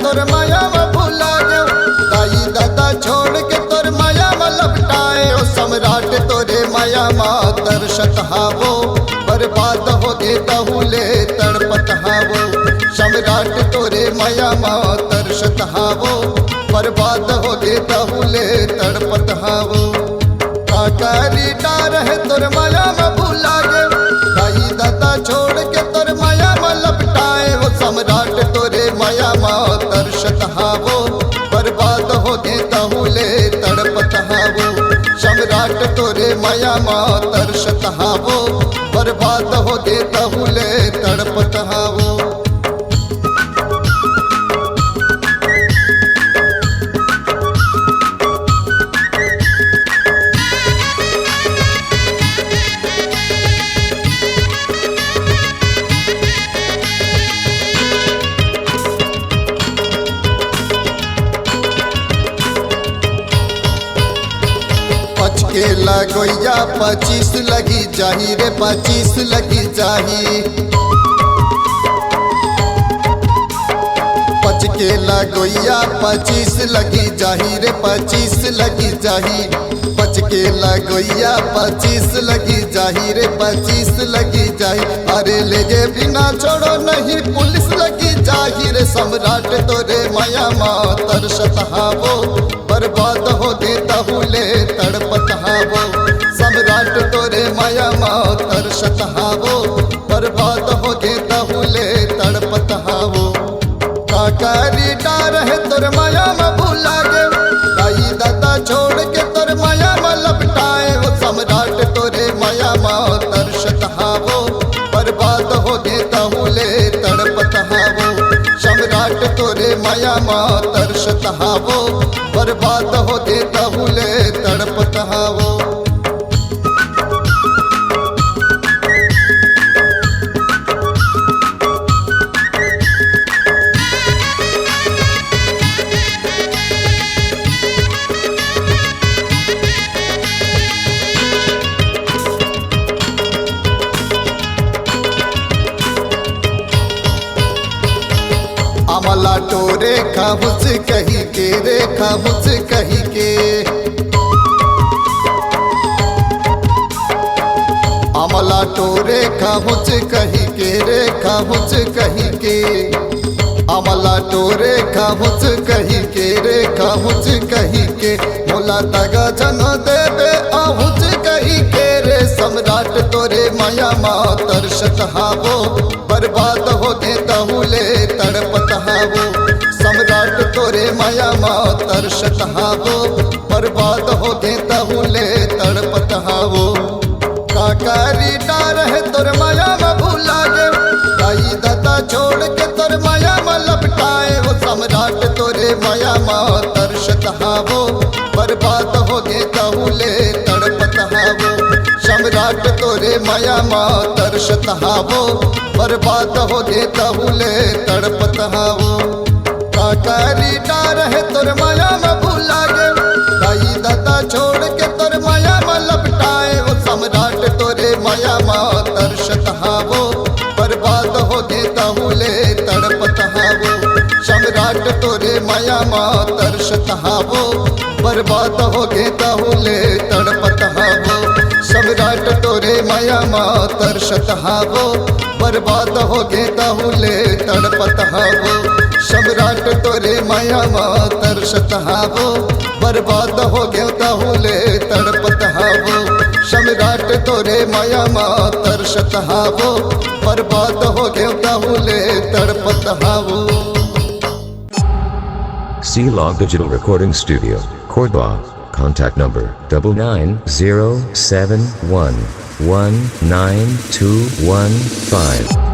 तोर माया में भूला गयो, दाई दादा छोड़ के तोर माया में लपटाए। ओ सम्राट तोरे माया में तरसत हावो, बर्बाद हो गए तहुले तड़पत हावो। सम्राट तोरे माया में तरसत हावो, बर्बाद हो गए तहुले तड़पत हावो। काकारी डार है तोर माया में भूला गयो, दाई दादा छोड़ के तोर माया में लपटाए। वो सम्राट तोरे माया में तरसत हावो, बर्बाद हो गए तहुले तड़पत हावो। सम्राट तोरे माया में तरसत हावो, बर्बाद हो गए तहुले तड़पत हावो। के लगोया 25 लगी जाही रे 25 लगी जाही। पच के लगोया 25 लगी जाही रे 25 लगी जाही। पच के लगोया 25 लगी जाही रे 25 लगी जाही। अरे ले गे बिना छोड़ो नहीं पुलिस लगी जाही रे। सम्राट तोरे माया में तरसत हावो, बर्बाद हो गए तहुले तड़पत हावो। सम्राट तोरे माया में तरसत हावो, बर्बाद हो गए तहुले तड़पत हावो। काकारी डार है तोर माया में भूला गयो, दाई दादा छोड़ के तोर माया में लपटाए। वो सम्राट तोरे माया में तरसत हावो, बर्बाद हो गए तहुले तड़पत हावो। सम्राट तोरे माया में तरसत हावो, बर्बाद हो गए तहुले तड़पत हावो। अमला टोरे खाबुच कही के रे खाबुच कही के। अमला टोरे खाबुच कही के रे खाबुच कही के। अमला टोरे खाबुच कही के रे खाबुच कही के। मोला तगा जन देवे आहुच कही के रे। सम्राट तोरे माया में तरसत हावो, बर्बाद हो गए तहुले तड़पत हावो। सम्राट तोरे माया में तरसत हावो, बर्बाद हो गए तहुले तड़पत हावो। काकारी डार है तोर माया में भूला गयो, दाई दादा छोड़ के तोर माया में लपटाए। वो सम्राट तोरे माया में तरसत हावो, बर्बाद हो गए तहुले तड़पत हावो। सम्राट तोरे माया में तरसत हावो, बर्बाद हो गए तहुले तड़पत हावो। काकारी डार है तोर माया में भूला गयो, दाई दादा छोड़ के तोर माया में लपटाए। वो सम्राट तोरे माया में तरसत हावो, बर्बाद हो गए तहुले तड़पत हावो। सम्राट तोरे माया में तरसत हावो, बर्बाद हो गए तहुले तड़पत हावो। सम्राट तोरे माया में तरसत हावो, बर्बाद हो गए तहुले तड़पत हावो। सम्राट तोरे माया में तरसत हावो, बर्बाद हो गए तहुले तड़पत हावो। सम्राट तोरे माया में तरसत हावो, बर्बाद हो गए तहुले तड़पत हावो। C-Log Digital Recording Studio, Cordoba. Contact number 9907119215.